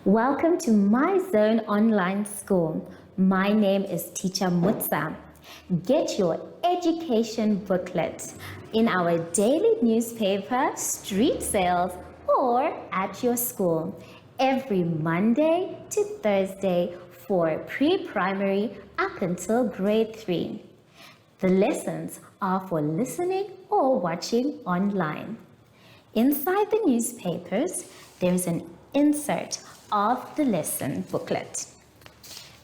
Welcome to My Zone Online School. My name is Teacher Mutsa. Get your education booklet in our daily newspaper, street sales, or at your school every Monday to Thursday for pre-primary up until grade 3. The lessons are for listening or watching online. Inside the newspapers, there is an insert of the lesson booklet.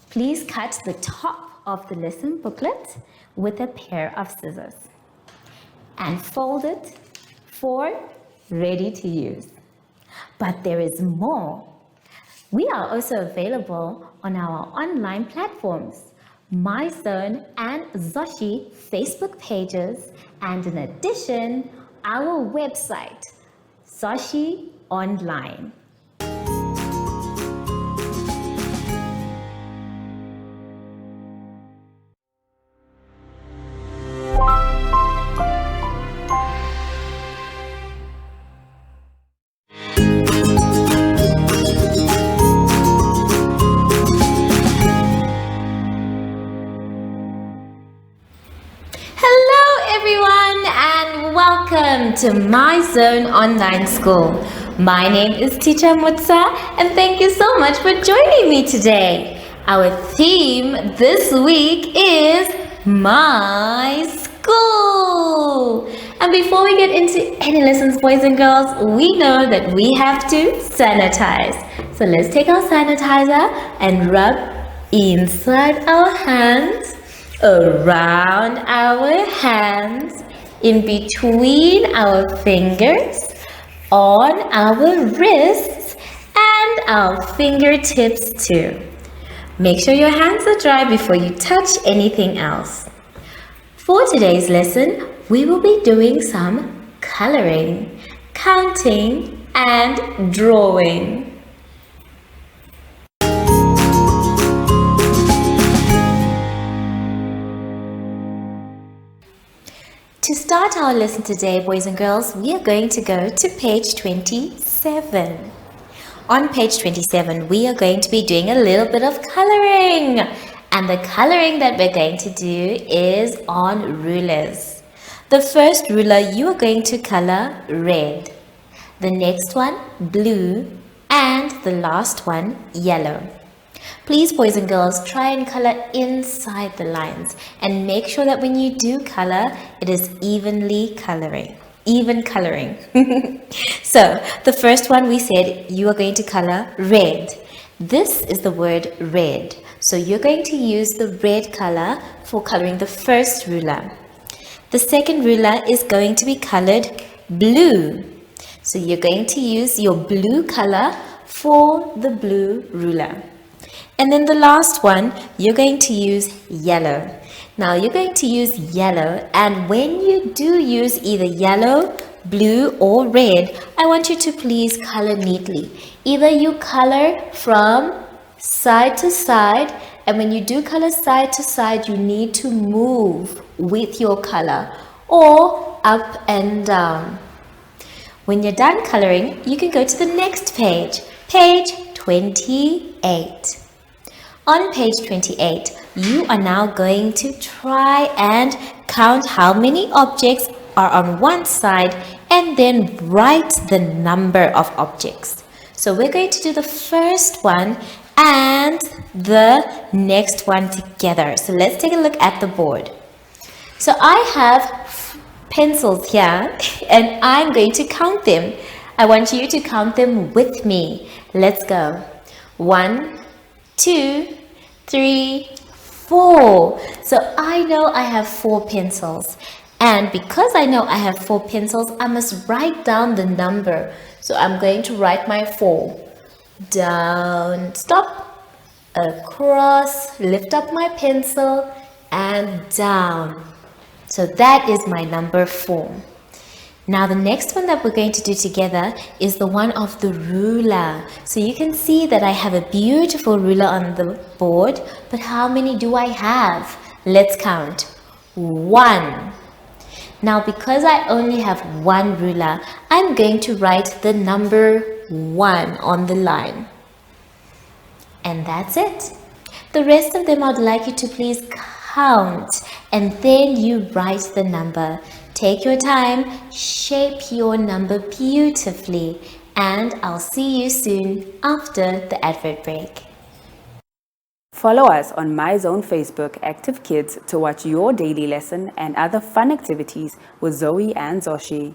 Please cut the top of the lesson booklet with a pair of scissors and fold it for ready to use. But there is more. We are also available on our online platforms, MyZone and Zoshi Facebook pages, and in addition, our website, Zoshi Online. Welcome to My Zone Online School. My name is Teacher Mutsa and thank you so much for joining me today. Our theme this week is My School. And before we get into any lessons, boys and girls, we know that we have to sanitize. So let's take our sanitizer and rub inside our hands, around our hands, in between our fingers, on our wrists, and our fingertips too. Make sure your hands are dry before you touch anything else. For today's lesson, we will be doing some coloring, counting, and drawing. To start our lesson today, boys and girls, we are going to go to page 27. On page 27, we are going to be doing a little bit of coloring. And the coloring that we're going to do is on rulers. The first ruler, you are going to color red. The next one, blue. And the last one, yellow. Please, boys and girls, try and color inside the lines and make sure that when you do color, it is even coloring. So, the first one we said you are going to color red. This is the word red. So, you're going to use the red color for coloring the first ruler. The second ruler is going to be colored blue. So, you're going to use your blue color for the blue ruler. And then the last one, you're going to use yellow. Now you're going to use yellow, and when you do use either yellow, blue or red, I want you to please color neatly. Either you color from side to side, and when you do color side to side, you need to move with your color, or up and down. When you're done coloring, you can go to the next page, page 28. On page 28, you are now going to try and count how many objects are on one side and then write the number of objects. So we're going to do the first one and the next one together. So let's take a look at the board. So I have pencils here and I'm going to count them. I want you to count them with me. Let's go. 1, 2, 3, 4. So I know I have 4 pencils. And because I know I have 4 pencils, I must write down the number. So I'm going to write my 4. Down, stop, across, lift up my pencil, and down. So that is my number 4. Now the next one that we're going to do together is the one of the ruler. So you can see that I have a beautiful ruler on the board, but how many do I have? Let's count. 1. Now because I only have one ruler, I'm going to write the number 1 on the line. And that's it. The rest of them I'd like you to please count and then you write the number. Take your time, shape your number beautifully, and I'll see you soon after the advert break. Follow us on MyZone Facebook Active Kids to watch your daily lesson and other fun activities with Zoe and Zoshi.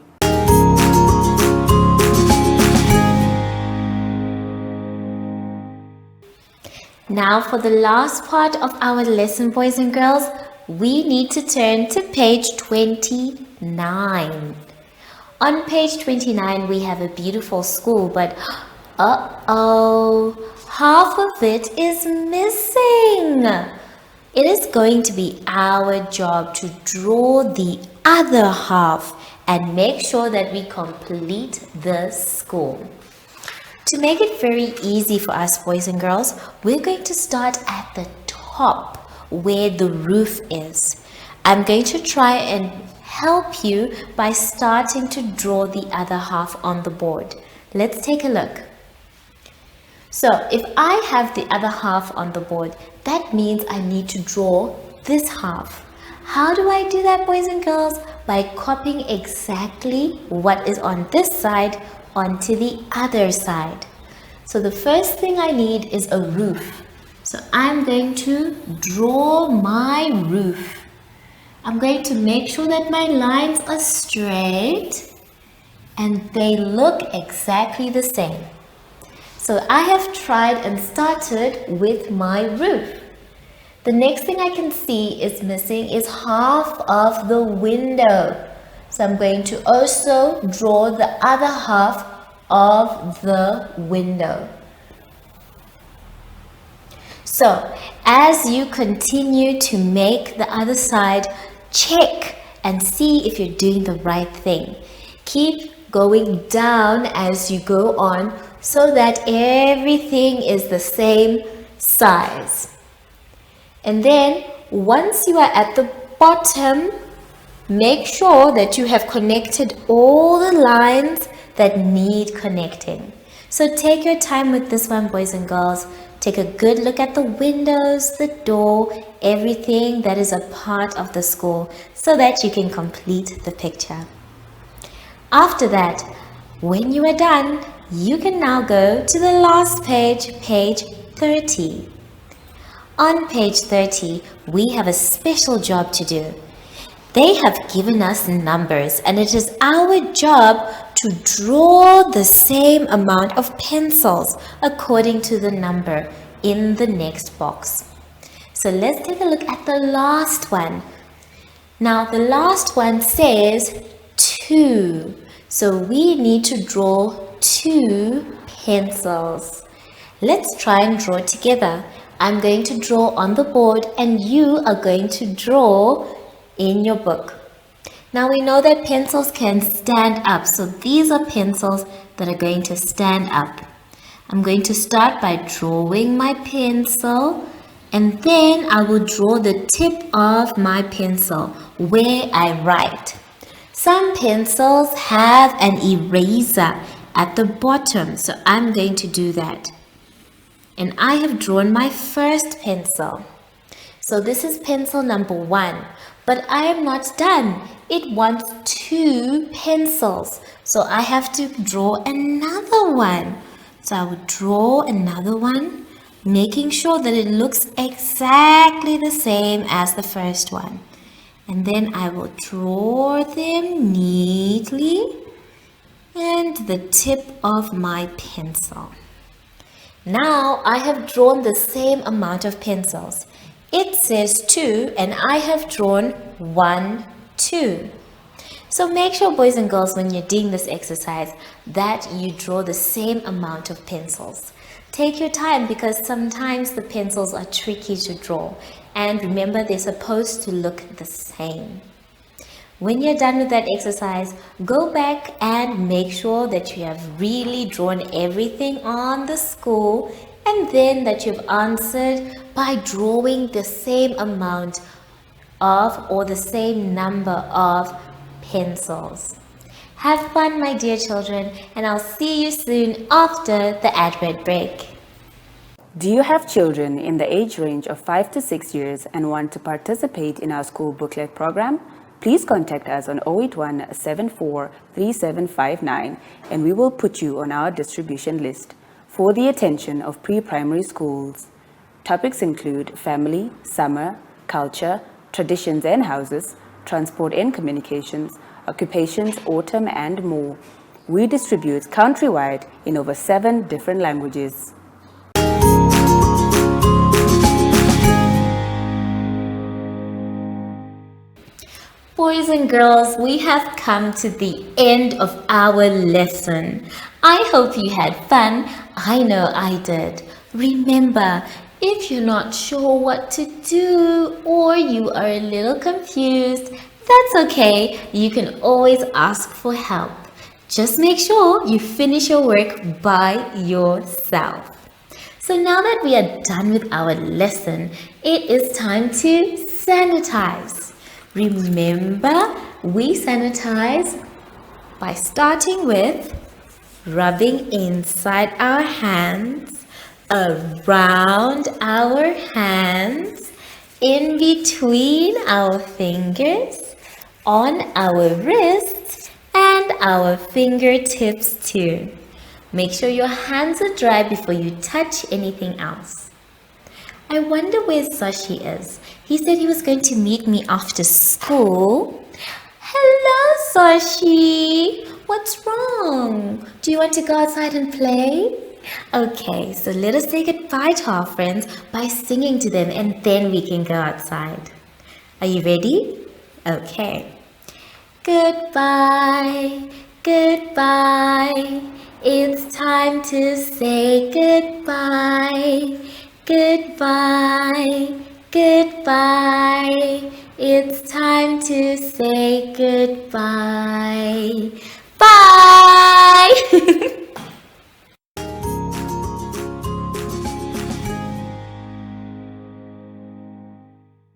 Now for the last part of our lesson, boys and girls, we need to turn to page 29. On page 29, we have a beautiful school, but half of it is missing. It is going to be our job to draw the other half and make sure that we complete the school. To make it very easy for us, boys and girls, we're going to start at the top where the roof is. I'm going to try and help you by starting to draw the other half on the board. Let's take a look. So if I have the other half on the board, that means I need to draw this half. How do I do that, boys and girls? By copying exactly what is on this side onto the other side. So the first thing I need is a roof. So I'm going to draw my roof. I'm going to make sure that my lines are straight and they look exactly the same. So I have tried and started with my roof. The next thing I can see is missing is half of the window. So I'm going to also draw the other half of the window. So as you continue to make the other side, check and see if you're doing the right thing. Keep going down as you go on so that everything is the same size. And then once you are at the bottom, make sure that you have connected all the lines that need connecting. So take your time with this one, boys and girls. Take a good look at the windows, the door, everything that is a part of the school so that you can complete the picture. After that, when you are done, you can now go to the last page, page 30. On page 30, we have a special job to do. They have given us numbers and it is our job to draw the same amount of pencils according to the number in the next box. So let's take a look at the last one. Now the last one says 2. So we need to draw 2 pencils. Let's try and draw together. I'm going to draw on the board and you are going to draw in your book. Now we know that pencils can stand up, so these are pencils that are going to stand up. I'm going to start by drawing my pencil and then I will draw the tip of my pencil where I write. Some pencils have an eraser at the bottom, so I'm going to do that. And I have drawn my first pencil. So this is pencil number 1. But I am not done. It wants 2 pencils. So I have to draw another one. So I will draw another one, making sure that it looks exactly the same as the first one. And then I will draw them neatly and the tip of my pencil. Now I have drawn the same amount of pencils. It says 2 and I have drawn 1, 2. So make sure, boys and girls, when you're doing this exercise that you draw the same amount of pencils. Take your time because sometimes the pencils are tricky to draw. And remember, they're supposed to look the same. When you're done with that exercise, go back and make sure that you have really drawn everything on the school and then that you've answered by drawing the same amount of or the same number of pencils. Have fun, my dear children, and I'll see you soon after the advert break. Do you have children in the age range of 5 to 6 years and want to participate in our school booklet program? Please contact us on 081 74 3759 and we will put you on our distribution list for the attention of pre-primary schools. Topics include family, summer, culture, traditions and houses, transport and communications, occupations, autumn, and more. We distribute countrywide in over 7 different languages. Boys and girls, we have come to the end of our lesson. I hope you had fun. I know I did. Remember, if you're not sure what to do or you are a little confused, that's okay. You can always ask for help. Just make sure you finish your work by yourself. So now that we are done with our lesson, it is time to sanitize. Remember, we sanitize by starting with rubbing inside our hands, around our hands, in between our fingers, on our wrists, and our fingertips too. Make sure your hands are dry before you touch anything else. I wonder where Sashi is. He said he was going to meet me after school. Hello, Sashi. What's wrong? Do you want to go outside and play? Okay, so let us say goodbye to our friends by singing to them and then we can go outside. Are you ready? Okay. Goodbye, goodbye. It's time to say goodbye. Goodbye, goodbye. It's time to say goodbye. Bye!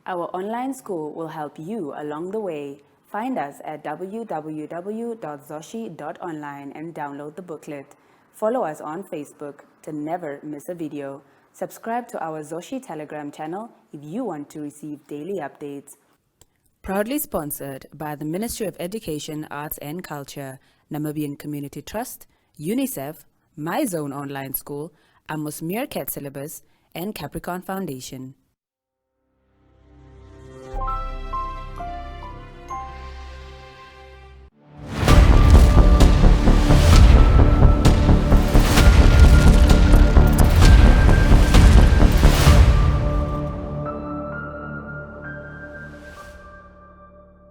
Our online school will help you along the way. Find us at www.zoshi.online and download the booklet. Follow us on Facebook to never miss a video. Subscribe to our Zoshi Telegram channel if you want to receive daily updates. Proudly sponsored by the Ministry of Education, Arts and Culture, Namibian Community Trust, UNICEF, My Zone Online School, Amos Meerkat Syllabus, and Capricorn Foundation.